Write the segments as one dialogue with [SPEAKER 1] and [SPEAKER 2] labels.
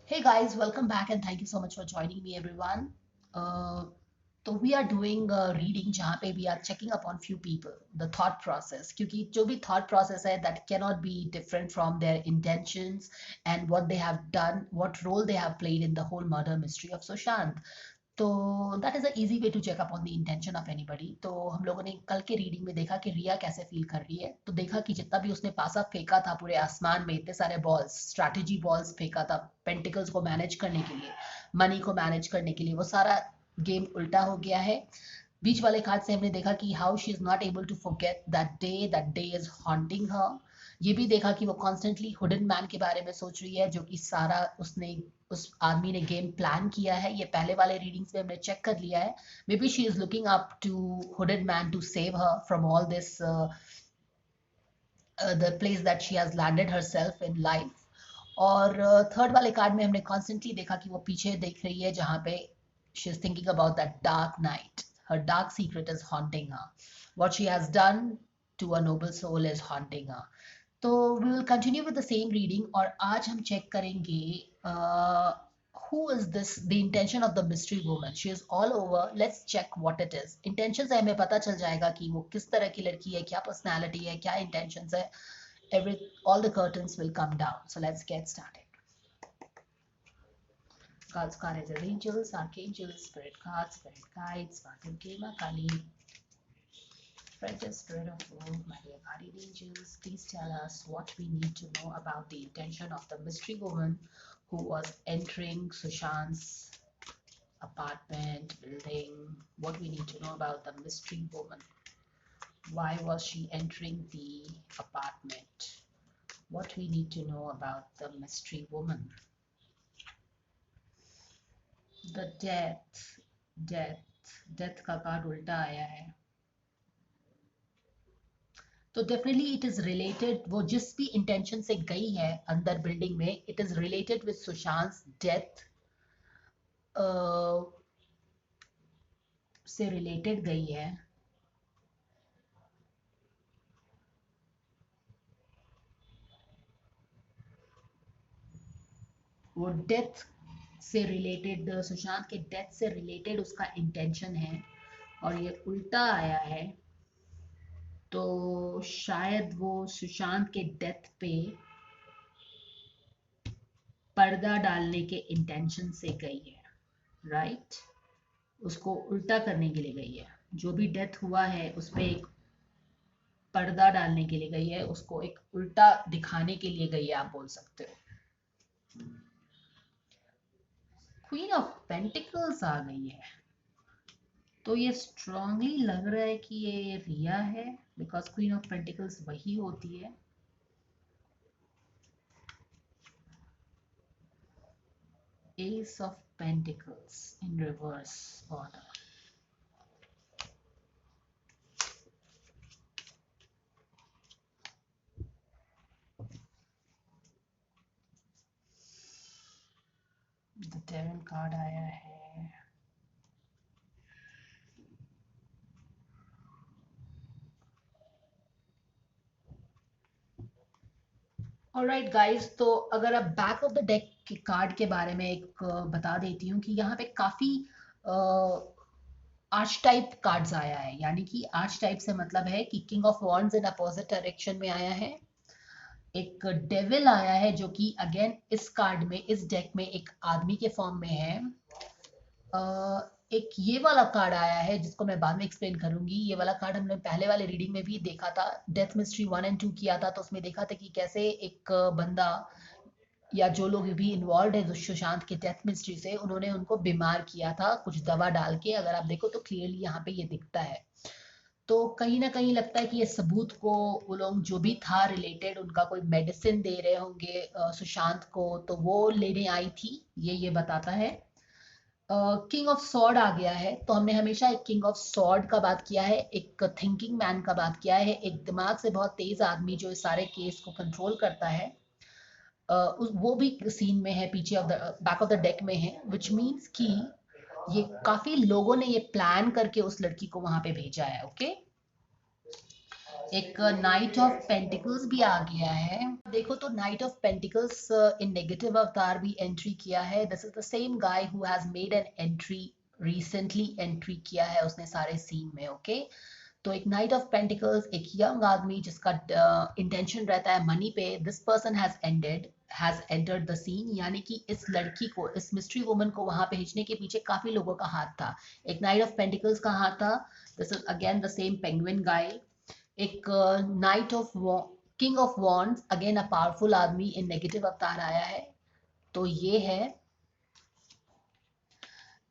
[SPEAKER 1] Hey guys, welcome back and thank you so much for joining me everyone. Uh, तो we are doing a reading जहाँ पे we are checking up on few people, the thought process क्योंकि जो भी thought process है that cannot be different from their intentions and what they have done, what role they have played in the whole murder mystery of Sushant. तो that is a easy way to check up on the intention of anybody. तो हम लोगों ने कल के reading में देखा कि रिया कैसे फील कर रही है, तो देखा कि जितना भी उसने पासा फेंका था पूरे आसमान में, इतने सारे बॉल्स, स्ट्रैटेजी बॉल्स फेंका था पेंटिकल्स को मैनेज करने के लिए, मनी को मैनेज करने के लिए, वो सारा गेम उल्टा हो गया है। बीच वाले कार्ड से हमने देखा कि how she is not able to forget that day is haunting her. ये भी देखा कि वो कॉन्स्टेंटली हुडन मैन के बारे में सोच रही है, जो कि सारा उसने उस आदमी ने गेम प्लान किया है। ये पहले वाले रीडिंग्स में हमने चेक कर लिया है। Maybe she is looking up to hidden man to save her from all this the place that she has landed herself in life. और थर्ड वाले कार्ड में हमने कॉन्स्टेंटली देखा कि वो पीछे देख रही है, जहाँ पे she is thinking about that dark night, her dark secret is haunting her, what she has done to a noble soul is haunting her. तो we will continue with the same reading और आज हम check करेंगे who is this, the intention of the mystery woman. She is all over. Let's check what it is. Intentions से हमें पता चल जाएगा कि वो किस तरह की लड़की है, क्या पर्सनालिटी है, क्या intentions है. Every all the curtains will come down. So let's get started. God's card is angels, archangels, spirit cards, spirit guides, Vatum Kali. Precious Spirit of Lord, my dear guardian angels, please tell us what we need to know about the intention of the mystery woman who was entering Sushant's apartment building. What we need to know about the mystery woman. Why was she entering the apartment? What we need to know about the mystery woman. The death का card उल्टा आया है, तो definitely it is related, वो जिस भी intention से गई है अंदर बिल्डिंग में, it is related with Sushant death से रिलेटेड गई है। वो डेथ से रिलेटेड, सुशांत के डेथ से रिलेटेड उसका इंटेंशन है और ये उल्टा आया है, तो शायद वो सुशांत के डेथ पे पर्दा डालने के इंटेंशन से गई है, राइट? उसको उल्टा करने के लिए गई है। जो भी डेथ हुआ है उस पर एक पर्दा डालने के लिए गई है, उसको एक उल्टा दिखाने के लिए गई है, आप बोल सकते हो। क्वीन ऑफ पेंटिकल्स आ गई है, तो ये स्ट्रांगली लग रहा है कि ये रिया है, बिकॉज क्वीन ऑफ पेंटिकल्स वही होती है। S of pentacles in reverse order, the terrain card आया है। ऑलराइट गाइस, तो अगर आप बैक ऑफ द डेक के कार्ड के बारे में एक बता देती हूँ कि यहाँ पे काफी आर्च टाइप कार्ड्स आया है, यानी कि आर्च टाइप से मतलब है कि king of wands in opposite direction में आया है, एक डेविल आया है जो कि अगेन इस कार्ड में, इस डेक में एक आदमी के फॉर्म में है। एक ये वाला कार्ड आया है जिसको मैं बाद में एक्सप्लेन करूंगी। ये वाला कार्ड हमने पहले वाले रीडिंग में भी देखा था, डेथ मिस्ट्री 1 और 2 किया था, तो उसमें देखा था कि कैसे एक बंदा या जो लोग भी इन्वॉल्व है सुशांत के डेथ मिस्ट्री से, उन्होंने उनको बीमार किया था कुछ दवा डाल के। अगर आप देखो तो क्लियरली यहाँ पे ये दिखता है, तो कहीं ना कहीं लगता है कि ये सबूत को वो लोग जो भी था रिलेटेड, उनका कोई मेडिसिन दे रहे होंगे सुशांत को, तो वो लेने आई थी, ये बताता है। किंग ऑफ सॉर्ड आ गया है, तो हमने हमेशा एक किंग ऑफ सॉर्ड का बात किया है, एक थिंकिंग मैन का बात किया है, एक दिमाग से बहुत तेज आदमी जो इस सारे केस को कंट्रोल करता है। वो भी सीन में है, पीछे of the back of the deck में है, विच मीन्स कि ये काफी लोगों ने ये प्लान करके उस लड़की को वहां पे भेजा है। ओके, एक नाइट ऑफ पेंटिकल्स भी आ गया है। देखो तो knight of pentacles in negative अवतार भी एंट्री किया है। This is the same guy who has made an entry, recently entry किया है उसने सारे सीन में। ओके, तो एक नाइट ऑफ पेंटिकल्स, एक यंग आदमी जिसका इंटेंशन रहता है मनी पे, this person has entered the scene, यानी कि इस लड़की को, इस मिस्ट्री वुमन को वहां भेजने के पीछे काफी लोगों का हाथ था। एक नाइट ऑफ पेंटिकल्स का हाथ था। This is again the same penguin guy. एक knight of king of wands, again a powerful आदमी इन नेगेटिव अवतार आया है। तो ये है।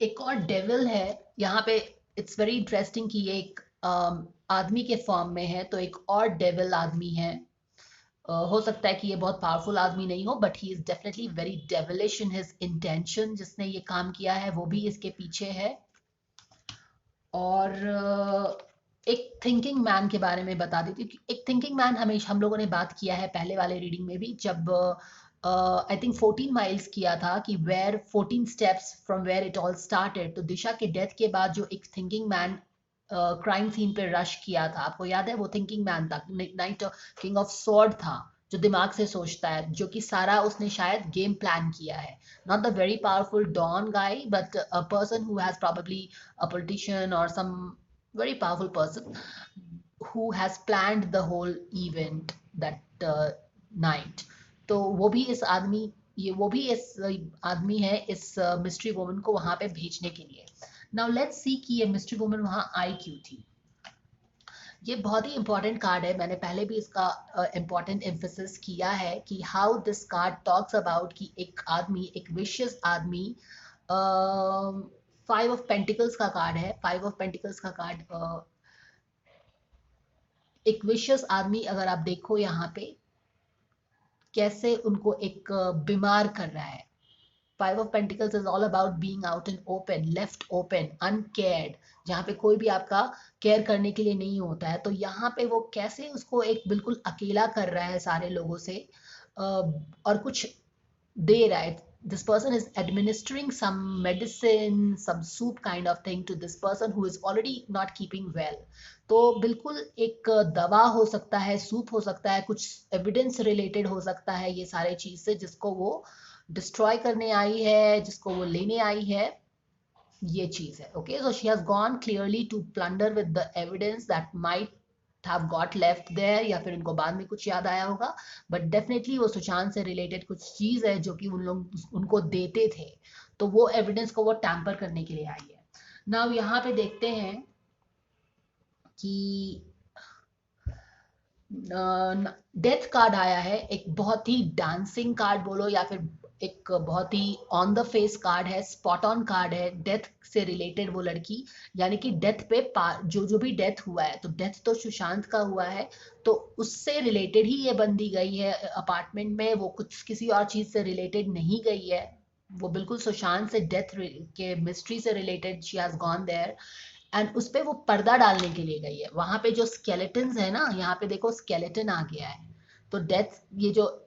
[SPEAKER 1] एक और डेविल है यहाँ पे। इट्स वेरी इंटरेस्टिंग कि ये एक आदमी के फॉर्म में है, तो एक और डेविल आदमी है। हो सकता है कि ये बहुत पावरफुल आदमी नहीं हो, but he is definitely very devilish in his intention. जिसने ये काम किया है वो भी इसके पीछे है। और एक थिंकिंग मैन के बारे में बता देती हूँ। एक थिंकिंग मैन हमेशा हम लोगों ने बात किया है पहले वाले रीडिंग में भी, जब आई थिंक 14 माइल्स किया था कि where 14 steps from where it all started. तो दिशा के डेथ के बाद जो एक थिंकिंग मैन क्राइम सीन पे रश किया था, आपको याद है? वो थिंकिंग मैन था, नाइट किंग ऑफ स्वॉर्ड था, जो दिमाग से सोचता है, जो कि सारा उसने शायद गेम प्लान किया है। Not the very powerful don guy, but a person who has probably a politician or some very powerful person who has planned the whole event that night. तो वो भी इस आदमी, ये वो भी इस आदमी है इस मिस्ट्री वुमन को वहां पे भेजने के लिए। नाउ लेट्स सी कि ये मिस्ट्री वुमन वहां आई क्यों थी। ये बहुत ही इंपॉर्टेंट कार्ड है, मैंने पहले भी इसका इंपॉर्टेंट एम्फेसिस किया है कि how this card talks about कि एक आदमी, एक विशियस आदमी, 5 ऑफ पेंटिकल्स का कार्ड है। 5 ऑफ पेंटिकल्स का कार्ड, एक विशियस आदमी, अगर आप देखो यहाँ पे कैसे उनको एक बीमार कर रहा है। 5 of pentacles is all about being out in open, left open, uncared, जहाँ पे कोई भी आपका केयर करने के लिए नहीं होता है। तो यहाँ पे वो कैसे उसको एक बिल्कुल अकेला कर रहा है सारे लोगों से, और कुछ दे रहा है। This person is administering some medicine, some soup kind of thing to this person who is already not keeping well. तो बिल्कुल एक दवा हो सकता है, सूप हो सकता है, कुछ एविडेंस रिलेटेड हो सकता है ये सारे चीज से, जिसको वो डिस्ट्रॉय करने आई है, जिसको वो लेने आई है, ये चीज है। Okay, so she has gone clearly to plunder with the evidence that might have got left there, या फिर उनको बाद में कुछ याद आया होगा, बट डेफिनेटली वो सुशांत से रिलेटेड कुछ चीज है जो कि उन लोग उनको देते थे। तो वो एविडेंस को वो टैंपर करने के लिए आई है। नाउ यहाँ पे देखते हैं कि डेथ कार्ड आया है, एक बहुत ही डांसिंग कार्ड बोलो या फिर एक बहुत ही ऑन द फेस कार्ड है, स्पॉट ऑन कार्ड है। डेथ से रिलेटेड वो लड़की, यानी कि डेथ पे जो जो भी डेथ हुआ है, तो डेथ तो सुशांत का हुआ है, तो उससे रिलेटेड ही ये बंदी गई है अपार्टमेंट में। वो कुछ किसी और चीज से रिलेटेड नहीं गई है, वो बिल्कुल सुशांत से डेथ के मिस्ट्री से related she has gone there. And उस पे वो पर्दा डालने के लिए गई है। वहां पे जो स्केलेटन्स है ना, यहाँ पे देखो स्केलेटन आ गया है। तो डेथ, ये जो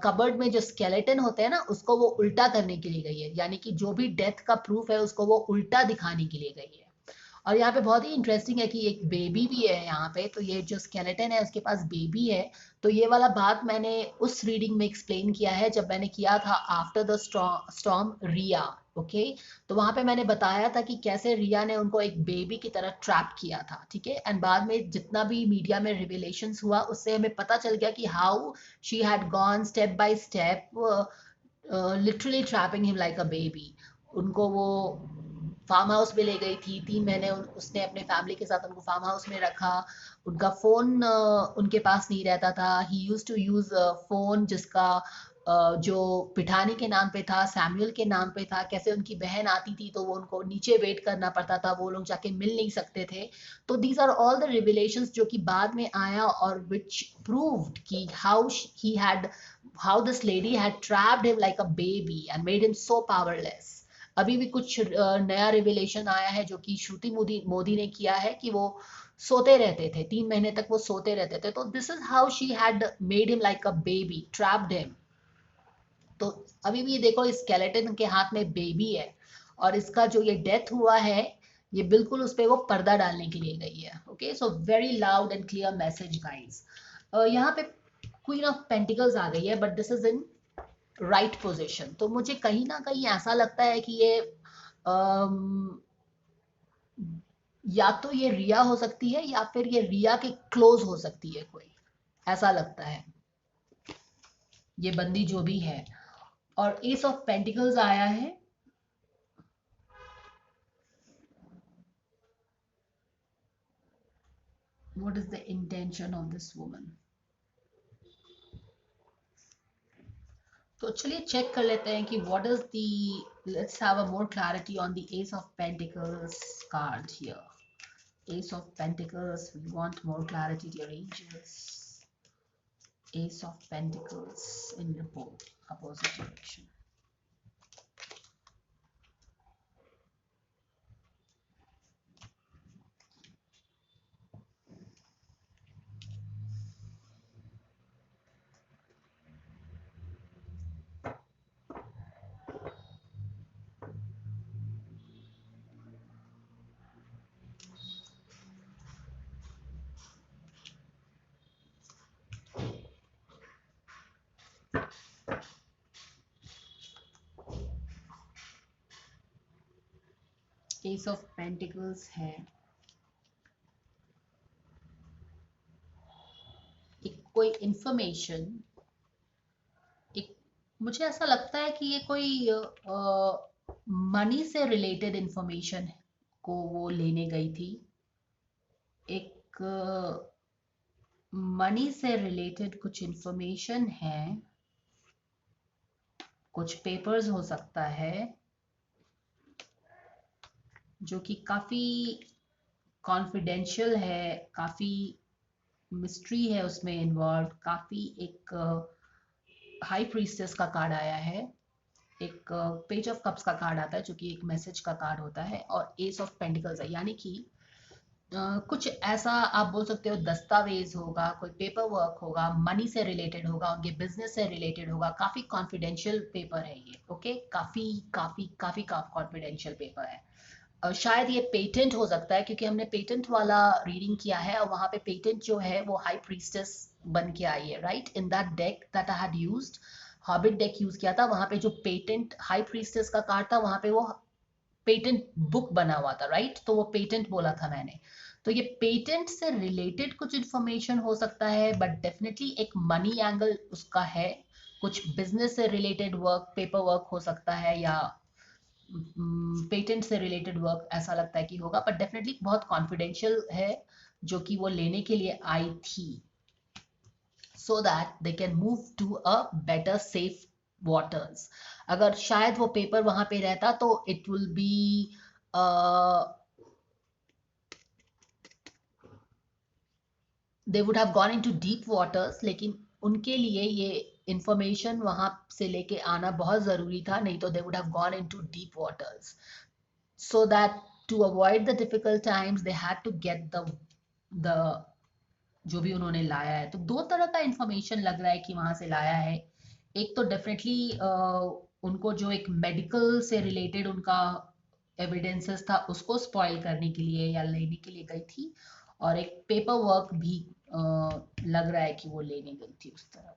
[SPEAKER 1] कबर्ड में जो स्केलेटन होते हैं ना, उसको वो उल्टा करने के लिए गई है, यानी कि जो भी डेथ का प्रूफ है उसको वो उल्टा दिखाने के लिए गई है। और यहाँ पे बहुत ही इंटरेस्टिंग है कि एक बेबी भी है यहाँ पे। तो ये जो स्केलेटन है उसके पास बेबी है। तो ये वाला बात मैंने उस रीडिंग में एक्सप्लेन किया है जब मैंने किया था after the storm Riya. Okay, तो वहां पे मैंने बताया था कि कैसे रिया ने उनको एक बेबी की तरह ट्रैप किया था। ठीक है, एंड बाद में जितना भी मीडिया में रिविलेशंस हुआ उससे हमें पता चल गया कि how she had gone step by step, literally trapping him like a baby. उनको वो फार्म हाउस में ले गई थी, 3 महीने उसने अपने फैमिली के साथ उनको फार्म हाउस में रखा। उनका फोन उनके पास नहीं रहता था। ही यूज टू यूज फोन जिसका जो पिठानी के नाम पे था, सैमुअल के नाम पे था। कैसे उनकी बहन आती थी तो वो उनको नीचे वेट करना पड़ता था, वो लोग जाके मिल नहीं सकते थे। तो दीज आर ऑल द रिविलेशंस जो कि बाद में आया, और विच प्रूव्ड कि how he had, how this lady had trapped him like a baby and made him so powerless. अभी भी कुछ नया रिविलेशन आया है जो कि श्रुति मोदी ने किया है कि वो सोते रहते थे, 3 महीने तक वो सोते रहते थे। तो this is how she had made him like a baby, trapped him. तो अभी भी देखो, इस स्केलेटन के हाथ में बेबी है, और इसका जो ये डेथ हुआ है ये बिल्कुल उस पे वो पर्दा डालने के लिए गई है। Okay, so very loud and clear message guys. यहाँ पे क्वीन ऑफ पेंटिकल्स आ गई है, but this is in right position. तो मुझे कहीं ना कहीं ऐसा लगता है कि ये अम, या तो ये रिया हो सकती है या फिर ये रिया के क्लोज हो सकती है कोई, ऐसा लगता है ये बंदी जो भी है। और एस ऑफ पेंटिकल्स आया है। What is the intention of this woman? तो चलिए चेक कर लेते हैं कि what is the, let's have a more clarity on the S of pentacles card here. Ace of Pentacles, we want more clarity, dear angels. Ace of Pentacles in the opposite direction. Ace of Pentacles है, एक कोई information, एक, मुझे ऐसा लगता है कि ये कोई मनी से रिलेटेड इंफॉर्मेशन को वो लेने गई थी। एक मनी से रिलेटेड कुछ इंफॉर्मेशन है, कुछ पेपर्स हो सकता है जो कि काफी कॉन्फिडेंशियल है, काफी मिस्ट्री है उसमें इन्वॉल्व। काफी एक हाई प्रीस्टेस का कार्ड आया है, एक पेज ऑफ कप्स का कार्ड आता है जो कि एक मैसेज का कार्ड होता है, और एस ऑफ पेंटिकल्स है, यानी कि कुछ ऐसा आप बोल सकते हो दस्तावेज होगा, कोई पेपर वर्क होगा, मनी से रिलेटेड होगा, उनके बिजनेस से रिलेटेड होगा। काफी कॉन्फिडेंशियल पेपर है ये। ओके, काफी काफी काफी कॉन्फिडेंशियल पेपर है। शायद ये पेटेंट हो सकता है, क्योंकि हमने पेटेंट वाला रीडिंग किया है और वहां पे पेटेंट जो है वो हाई प्रीस्टेस बन के आई है, right? In that deck that I had used, hobbit deck use किया था, वहां पे जो पेटेंट हाई प्रीस्टेस का कार्ड था वहां पे वो पेटेंट बुक बना हुआ था, राइट? तो वो पेटेंट बोला था मैंने। तो ये पेटेंट से रिलेटेड कुछ इंफॉर्मेशन हो सकता है, बट डेफिनेटली एक मनी एंगल उसका है। कुछ बिजनेस से रिलेटेड वर्क, पेपर वर्क हो सकता है, या पेटेंट से रिलेटेड वर्क ऐसा लगता है कि होगा, बट डेफिनेटली बहुत कॉन्फिडेंशियल है जो कि वो लेने के लिए आई थी, so that they can move to a better safe waters. अगर शायद वो पेपर वहां पे रहता तो it will be, they would have gone into deep waters, लेकिन उनके लिए ये इंफॉर्मेशन वहां से लेके आना बहुत जरूरी था, नहीं तो दे would have gone into deep waters, so that to avoid the difficult times they had to get the जो भी उन्होंने लाया है। तो दो तरह का इंफॉर्मेशन लग रहा है कि वहां से लाया है। एक तो डेफिनेटली उनको जो एक मेडिकल से रिलेटेड उनका एविडेंसेस था उसको स्पॉइल करने के लिए या लेने के लिए गई थी, और एक पेपर वर्क भी लग रहा है कि वो लेने गई थी उस तरह